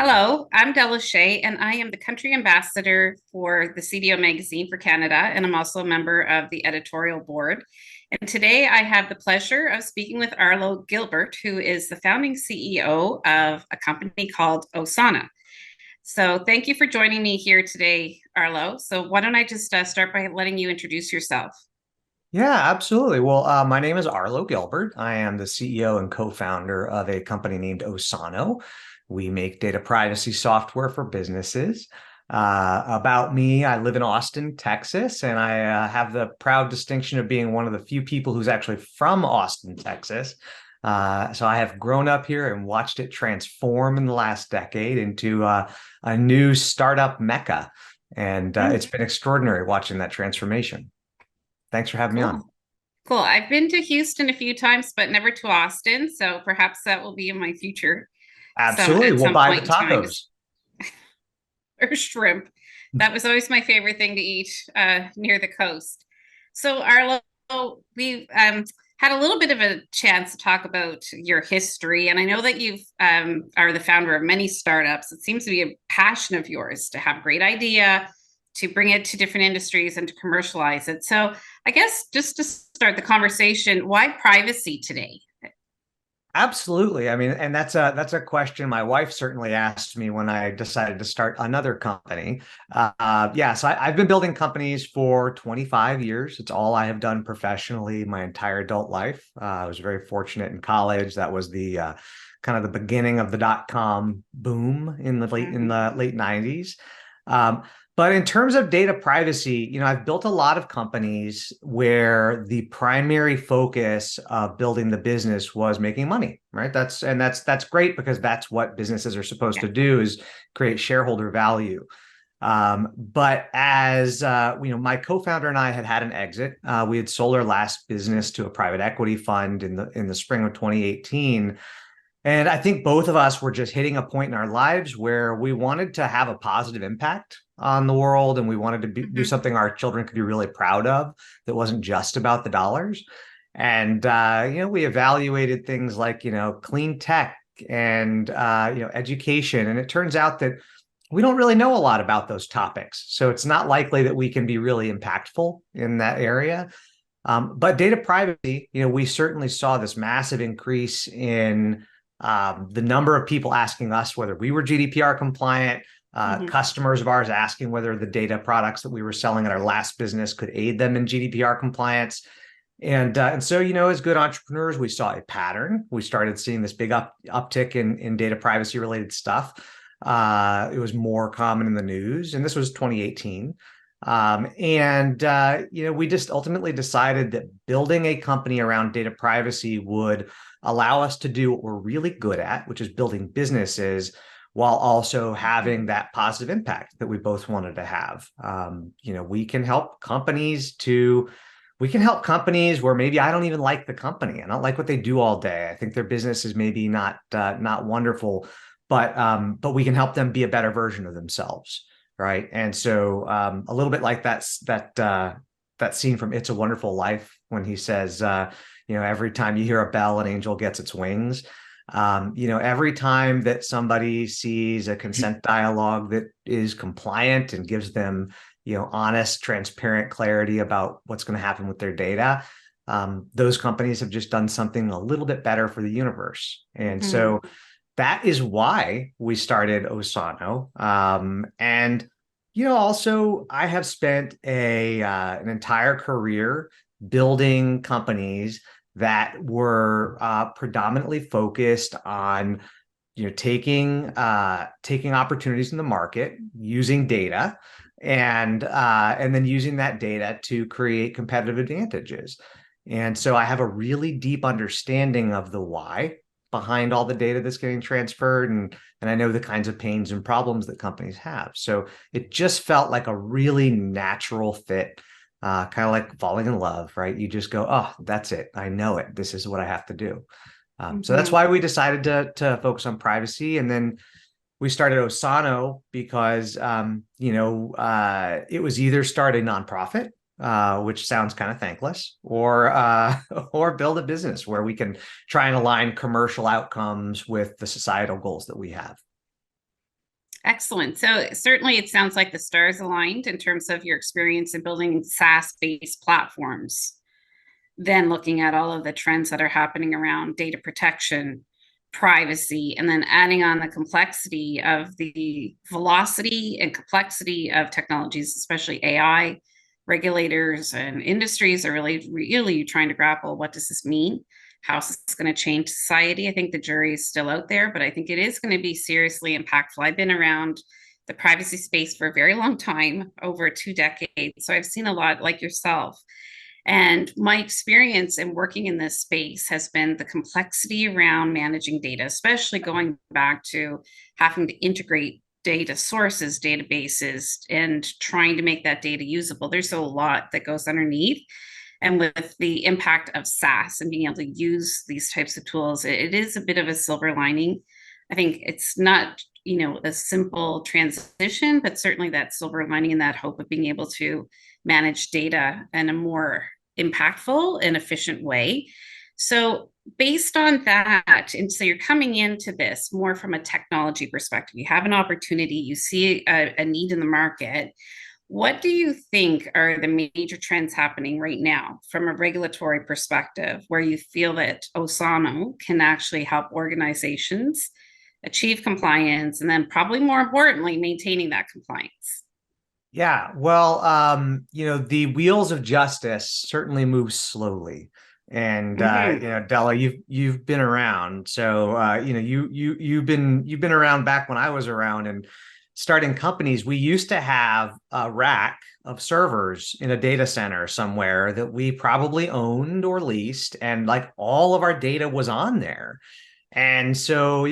Hello, I'm Della Shea, and I am the country ambassador for the CDO magazine for Canada, and I'm also a member of the editorial board. And today I have the pleasure of speaking with Arlo Gilbert, who is the founding CEO of a company called Osano. So thank you for joining me here today, Arlo. So why don't I just start by letting you introduce yourself? Yeah, absolutely. Well, my name is Arlo Gilbert. I am the CEO and co-founder of a company named Osano. We make data privacy software for businesses. About me, I live in Austin, Texas, and I have the proud distinction of being one of the few people who's actually from Austin, Texas. So I have grown up here and watched it transform in the last decade into a new startup mecca. And it's been extraordinary watching that transformation. Thanks for having me on. Cool. Cool. I've been to Houston a few times, but never to Austin. So perhaps that will be in my future Absolutely. at We'll some buy the point in time. tacos. Or shrimp. That was always my favorite thing to eat near the coast. So, Arlo, we've had a little bit of a chance to talk about your history, and I know that you've are the founder of many startups. It seems to be a passion of yours to have a great idea, to bring it to different industries, and to commercialize it. So, I guess just to start the conversation, why privacy today? Absolutely. I mean, and that's a question my wife certainly asked me when I decided to start another company. Yeah, so I've been building companies for 25 years. It's all I have done professionally my entire adult life. I was very fortunate in college. That was the kind of the beginning of the dot-com boom in the Mhm. late 90s. Um, but in terms of data privacy, I've built a lot of companies where the primary focus of building the business was making money, right? That's great because that's what businesses are supposed Yeah. to do is create shareholder value. But as my co-founder and I had an exit. We had sold our last business to a private equity fund in the spring of 2018. And I think both of us were just hitting a point in our lives where we wanted to have a positive impact on the world, and we wanted to do Mhm. something our children could be really proud of that wasn't just about the dollars. And we evaluated things like clean tech and education, and it turns out that we don't really know a lot about those topics. So it's not likely that we can be really impactful in that area. But data privacy, we certainly saw this massive increase in the number of people asking us whether we were GDPR compliant, Mhm. customers of ours asking whether the data products that we were selling at our last business could aid them in GDPR compliance. And so, as good entrepreneurs, we saw a pattern. We started seeing this big uptick in data privacy related stuff. It was more common in the news, and this was 2018. We just ultimately decided that building a company around data privacy would allow us to do what we're really good at, which is building businesses while also having that positive impact that we both wanted to have. We can help companies where maybe I don't even like the company. I don't like what they do all day. I think their business is maybe not wonderful, but we can help them be a better version of themselves, right? And so a little bit like that scene from It's a Wonderful Life when he says, every time you hear a bell, an angel gets its wings. Every time that somebody sees a consent dialogue that is compliant and gives them, honest, transparent clarity about what's going to happen with their data, those companies have just done something a little bit better for the universe. And Mhm. so that is why we started Osano. Also I have spent an entire career building companies that were predominantly focused on taking opportunities in the market using data and then using that data to create competitive advantages. And so I have a really deep understanding of the why behind all the data that's getting transferred, and I know the kinds of pains and problems that companies have. So it just felt like a really natural fit, kind of like falling in love, right? You just go, oh, that's it. I know it. This is what I have to do. So that's Mhm. why we decided to focus on privacy. And then we started Osano because it was either start a nonprofit, which sounds kind of thankless, or or build a business where we can try and align commercial outcomes with the societal goals that we have. Excellent. So certainly it sounds like the stars aligned in terms of your experience in building SaaS-based platforms, then looking at all of the trends that are happening around data protection, privacy, and then adding on the complexity of the velocity and complexity of technologies, especially AI. Regulators and industries are really, really trying to grapple, what does this mean? How is this going to change society? I think the jury is still out there, but I think it is going to be seriously impactful. I've been around the privacy space for a very long time, over 2 decades. So I've seen a lot like yourself. And my experience in working in this space has been the complexity around managing data, especially going back to having to integrate data sources, databases, and trying to make that data usable. There's a lot that goes underneath. And with the impact of SaaS and being able to use these types of tools, it is a bit of a silver lining. I think it's not, a simple transition, but certainly that silver lining and that hope of being able to manage data in a more impactful and efficient way. So based on that, and so you're coming into this more from a technology perspective, you have an opportunity, you see a need in the market. What do you think are the major trends happening right now from a regulatory perspective where you feel that Osano can actually help organizations achieve compliance and then probably more importantly, maintaining that compliance? Yeah, well, the wheels of justice certainly move slowly. And Mm-hmm. Della, you've been around, so you've been around back when I was around and starting companies. We used to have a rack of servers in a data center somewhere that we probably owned or leased, and like all of our data was on there. And so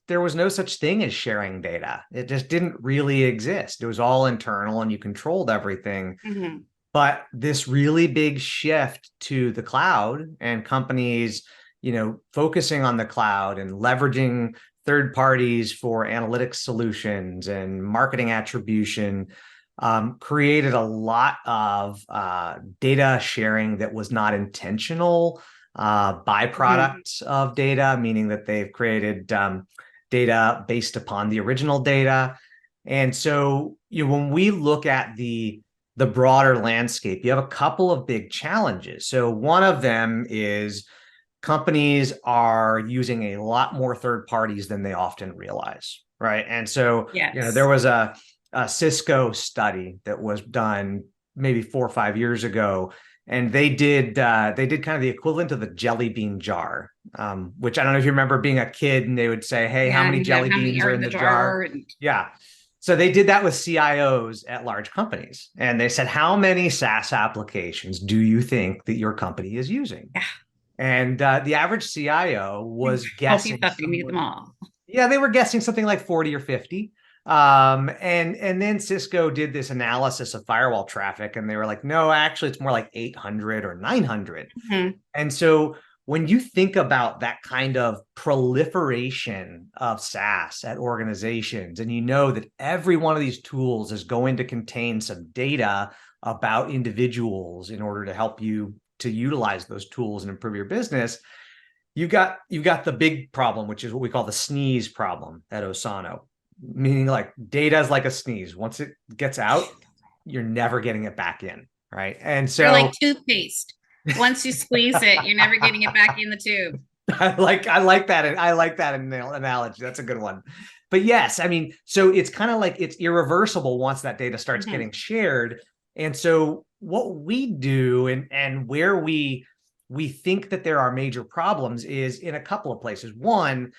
there was no such thing as sharing data. It just didn't really exist. It was all internal and you controlled everything. Mm-hmm. But this really big shift to the cloud and companies, focusing on the cloud and leveraging third parties for analytics solutions and marketing attribution, created a lot of data sharing that was not intentional, Mm-hmm. byproducts of data, meaning that they've created data based upon the original data. And so, when we look at the broader landscape, you have a couple of big challenges. So one of them is companies are using a lot more third parties than they often realize, right? And so, there Yes. was a Cisco study that was done maybe 4 or 5 years ago, and they did kind of the equivalent of the jelly bean jar, which I don't know if you remember being a kid, and they would say, "Hey, how Yeah, many and jelly how many beans are are in in the the jar?" jar? And Yeah. So they did that with CIOs at large companies. And they said, how many SaaS applications do you think that your company is using? yeah, And the average CIO was hope you guessing thought they needed them somewhere. all. Yeah, they were guessing something like 40 or 50. And then Cisco did this analysis of firewall traffic, and they were like, no, actually, it's more like 800 or 900. Mm-hmm. And so when you think about that kind of proliferation of SaaS at organizations, and you know that every one of these tools is going to contain some data about individuals in order to help you to utilize those tools and improve your business, you've got the big problem, which is what we call the sneeze problem at Osano, meaning like data is like a sneeze. Once it gets out, you're never getting it back in, right? And They're like so toothpaste. Once you squeeze it, you're never getting it back in the tube. I like that analogy. That's a good one. But yes, I mean, so it's kind of like it's irreversible once that data starts Mm-hmm. getting shared. And so what we do and where we think that there are major problems is in a couple of places. One,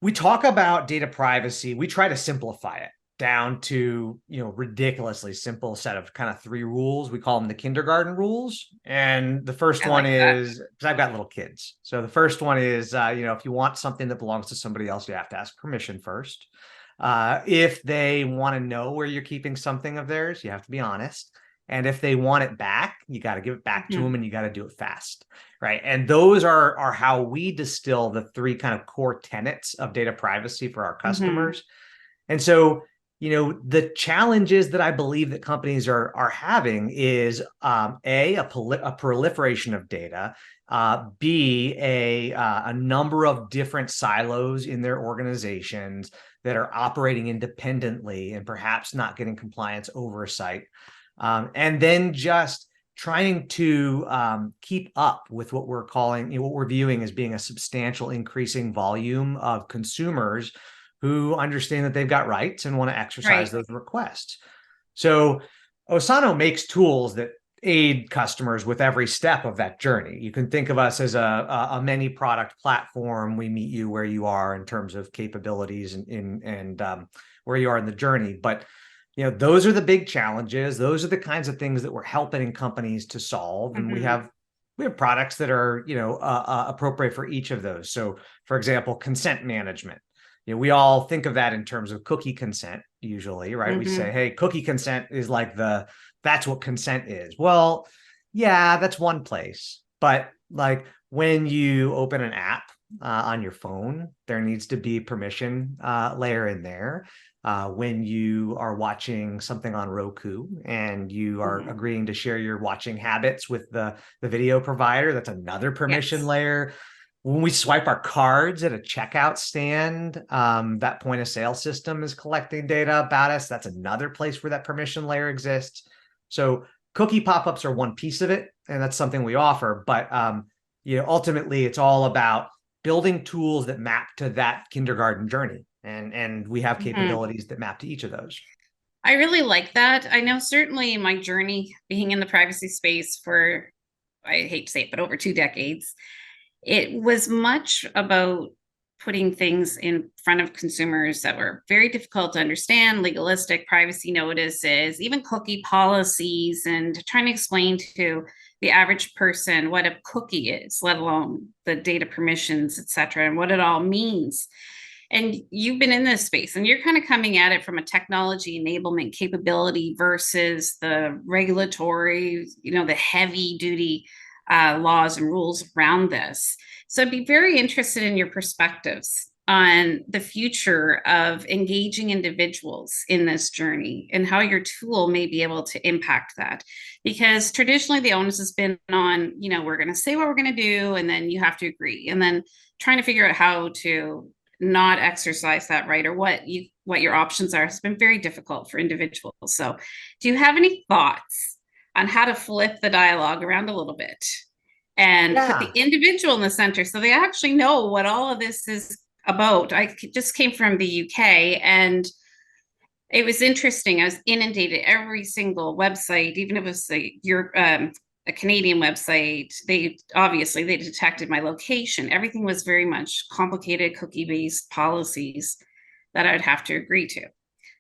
we talk about data privacy. We try to simplify it down to, ridiculously simple set of kind of three rules. We call them the kindergarten rules. And the first I one like that. is, because I've got little kids. So the first one is, if you want something that belongs to somebody else, you have to ask permission first. If they want to know where you're keeping something of theirs, you have to be honest. And if they want it back, you got to give it back to Mm-hmm. them, and you got to do it fast. Right. And those are how we distill the three kind of core tenets of data privacy for our Mm-hmm. customers. And so The challenges that I believe that companies are having is a proliferation of data, B, a number of different silos in their organizations that are operating independently and perhaps not getting compliance oversight, and then just trying to keep up with what we're calling, what we're viewing as being a substantial increasing volume of consumers who understand that they've got rights and want to exercise those requests. So Osano makes tools that aid customers with every step of that journey. You can think of us as a many product platform. We meet you where you are in terms of capabilities and where you are in the journey. But those are the big challenges. Those are the kinds of things that we're helping companies to solve. And we have products that are appropriate for each of those. So, for example, consent management. We all think of that in terms of cookie consent, usually, right? We say, hey, cookie consent is like that's what consent is. Well, yeah, that's one place. But like when you open an app on your phone, there needs to be permission layer in there. When you are watching something on Roku and you are agreeing to share your watching habits with the video provider, that's another permission layer. When we swipe our cards at a checkout stand, that point of sale system is collecting data about us. That's another place where that permission layer exists. So cookie pop-ups are one piece of it, and that's something we offer. But ultimately, it's all about building tools that map to that kindergarten journey, and we have capabilities that map to each of those. I really like that. I know certainly my journey being in the privacy space for, I hate to say it, but over 2 decades. It was much about putting things in front of consumers that were very difficult to understand, legalistic privacy notices, even cookie policies, and trying to explain to the average person what a cookie is, let alone the data permissions, et cetera, and what it all means. And you've been in this space and you're kind of coming at it from a technology enablement capability versus the regulatory, the heavy duty laws and rules around this. So I'd be very interested in your perspectives on the future of engaging individuals in this journey and how your tool may be able to impact that. Because traditionally the onus has been on, we're going to say what we're going to do, and then you have to agree. And then trying to figure out how to not exercise that right, or what your options are, has been very difficult for individuals. So do you have any thoughts on how to flip the dialogue around a little bit and put the individual in the center so they actually know what all of this is about? I just came from the UK and it was interesting. I was inundated every single website, even if it was a Canadian website. They detected my location. Everything was very much complicated cookie-based policies that I'd have to agree to.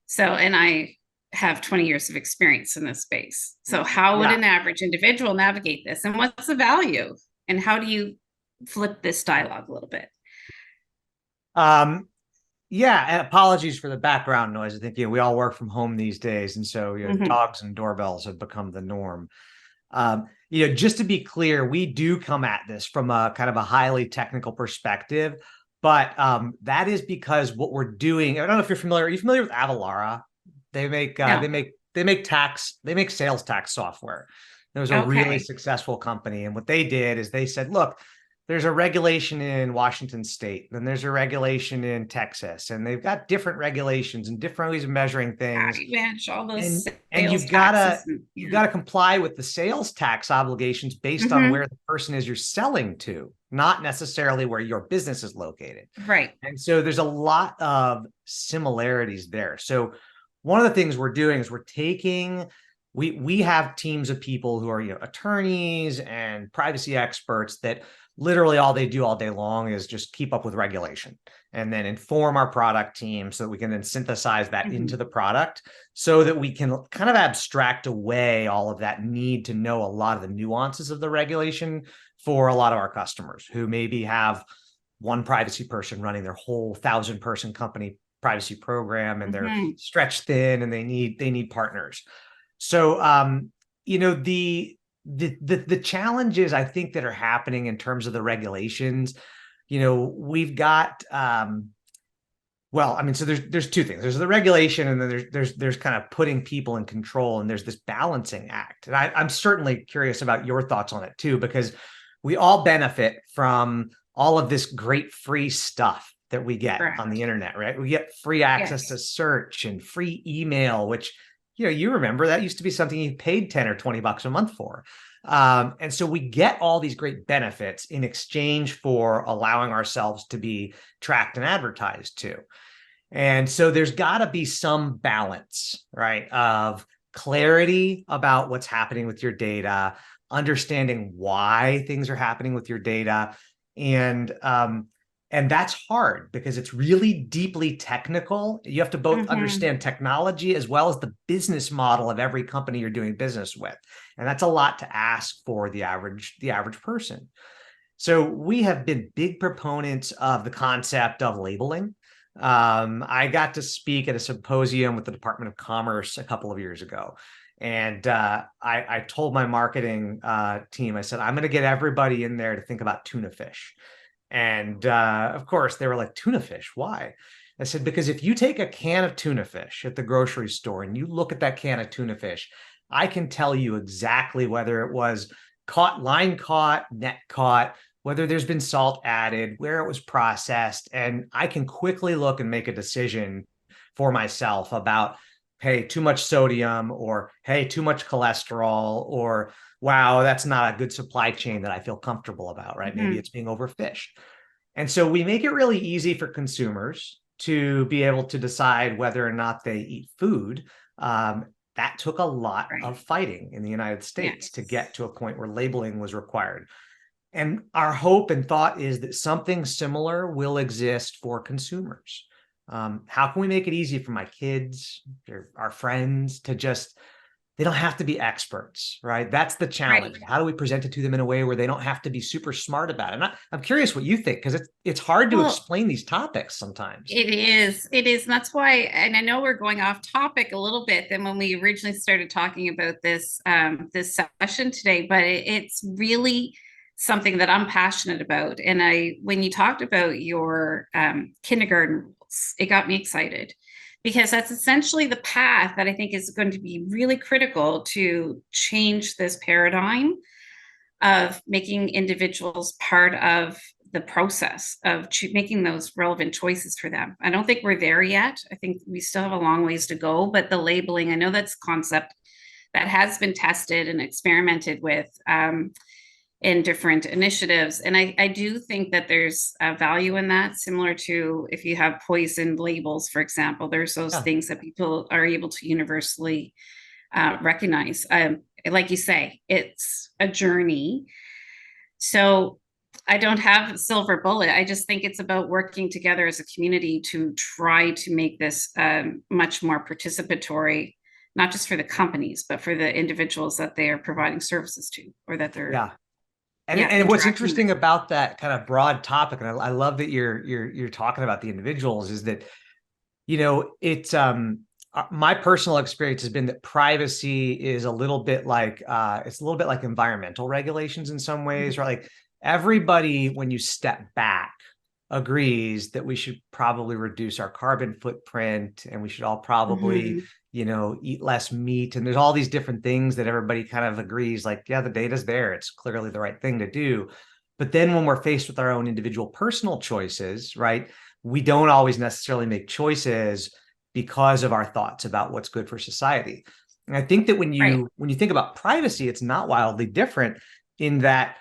So, and I have 20 years of experience in this space. So how would an average individual navigate this, and what's the value, and how do you flip this dialogue a little bit? And apologies for the background noise. I think we all work from home these days, and so dogs and doorbells have become the norm. Just to be clear, we do come at this from a kind of a highly technical perspective, but that is because what we're doing. I don't know if you're familiar. Are you familiar with Avalara? They make they make sales tax software. It was a really successful company, and what they did is they said, look, there's a regulation in Washington State, and there's a regulation in Texas, and they've got different regulations and different ways of measuring things. Manage all those and you've got to comply with the sales tax obligations based on where the person is you're selling to, not necessarily where your business is located. Right. And so there's a lot of similarities there. So one of the things we're doing is we have teams of people who are attorneys and privacy experts that literally all they do all day long is just keep up with regulation and then inform our product team so that we can then synthesize that into the product so that we can kind of abstract away all of that need to know a lot of the nuances of the regulation for a lot of our customers who maybe have one privacy person running their whole 1,000-person company privacy program, and they're stretched thin and they need partners. So, the challenges I think that are happening in terms of the regulations, we've got Well, I mean, so there's two things. There's the regulation, and then there's kind of putting people in control, and there's this balancing act. And I'm certainly curious about your thoughts on it too, because we all benefit from all of this great free stuff that we get on the Correct. internet, right? We get free access to Yes. search and free email, which you remember that used to be something you paid 10 or 20 bucks a month for. And so we get all these great benefits in exchange for allowing ourselves to be tracked and advertised to. And so there's got to be some balance, right, of clarity about what's happening with your data, understanding why things are happening with your data, and that's hard because it's really deeply technical. You have to both Mm-hmm. understand technology as well as the business model of every company you're doing business with, and that's a lot to ask for the average person. So we have been big proponents of the concept of labeling. I got to speak at a symposium with the Department of Commerce a couple of years ago. And I told my marketing team, I said, I'm going to get everybody in there to think about tuna fish. And of course, they were like, tuna fish, why? I said, because if you take a can of tuna fish at the grocery store and you look at that can of tuna fish, I can tell you exactly whether it was caught, line caught, net caught, whether there's been salt added, where it was processed, and I can quickly look and make a decision for myself about, hey, too much sodium, or hey, too much cholesterol, or wow, that's not a good supply chain that I feel comfortable about, right? Maybe Mm-hmm. it's being overfished. And so we make it really easy for consumers to be able to decide whether or not they eat food. That took a lot Right. of fighting in the United States to Yes. get to a point where labeling was required. And our hope and thought is that something similar will exist for consumers. How can we make it easy for my kids, our friends, to just, they don't have to be experts, right? That's the challenge. Right. How do we present it to them in a way where they don't have to be super smart about it? And I'm curious what you think, because it's hard to Well, explain these topics sometimes. it is. It is. And that's why, and I know we're going off topic a little bit than when we originally started talking about this session today, but it's really something that I'm passionate about. And when you talked about your kindergarten rules, it got me excited because that's essentially the path that I think is going to be really critical to change this paradigm of making individuals part of the process of making those relevant choices for them. I don't think we're there yet. I think we still have a long ways to go, but the labeling, I know that's a concept that has been tested and experimented with in different initiatives. And I do think that there's a value in that, similar to if you have poison labels, for example, there's those Yeah. things that people are able to universally recognize. Like you say, it's a journey. So I don't have a silver bullet. I just think it's about working together as a community to try to make this much more participatory, not just for the companies, but for the individuals that they are providing services to, or that they're, Yeah. And yeah, and what's interacting with. interesting about that kind of broad topic, and I love that you're talking about the individuals, is that it's my personal experience has been that privacy is a little bit like it's a little bit like environmental regulations in some ways, right? Like everybody, when you step back, agrees that we should probably reduce our carbon footprint, and we should all probably Mm-hmm. eat less meat, and there's all these different things that everybody kind of agrees, like, yeah, the data's there, it's clearly the right thing to do. But then when we're faced with our own individual personal choices, right, we don't always necessarily make choices because of our thoughts about what's good for society. And I think that when Right. you think about privacy, it's not wildly different in that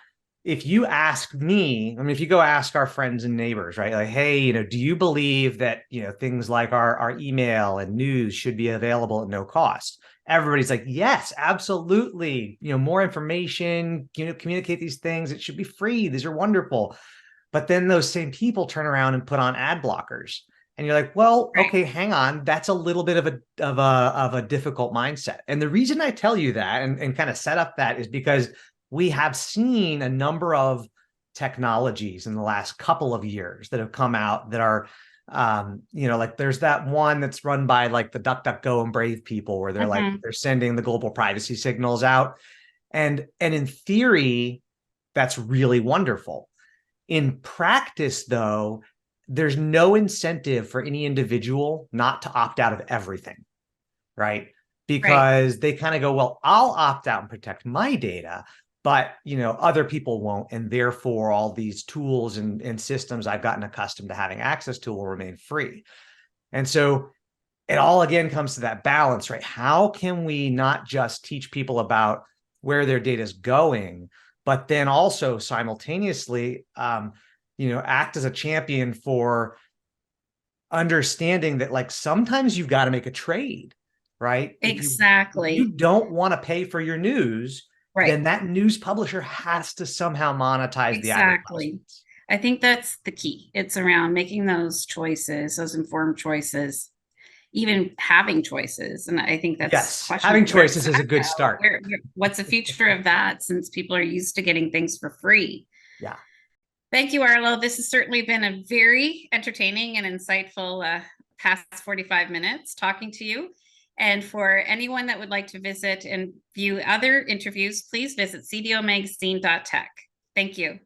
if you ask me, I mean, if you go ask our friends and neighbors, right, like, hey, do you believe that, things like our email and news should be available at no cost? Everybody's like, yes, absolutely. More information, communicate these things. It should be free. These are wonderful. But then those same people turn around and put on ad blockers. And you're like, well, Right. okay, hang on. That's a little bit of a difficult mindset. And the reason I tell you that and kind of set up that is because we have seen a number of technologies in the last couple of years that have come out that are like there's that one that's run by like the DuckDuckGo and Brave people where they're like Mm-hmm. they're sending the global privacy signals out. And in theory, that's really wonderful. In practice, though, there's no incentive for any individual not to opt out of everything, right? Right. Because they kind of go, well, I'll opt out and protect my data, but other people won't, and therefore all these tools and systems I've gotten accustomed to having access to will remain free. And so it all again comes to that balance, right? How can we not just teach people about where their data is going, but then also simultaneously, act as a champion for understanding that, like, sometimes you've got to make a trade, right? If you Exactly. don't want to pay for your news, Right. then that news publisher has to somehow monetize the Exactly. advertisements. I think that's the key. It's around making those choices, those informed choices, even having choices. And I think that's Yes, having questionable. Where's choices is a that good go? start. What's the future of that since people are used to getting things for free? Yeah. Thank you, Arlo. This has certainly been a very entertaining and insightful past 45 minutes talking to you. And for anyone that would like to visit and view other interviews, please visit cdomagazine.tech. Thank you.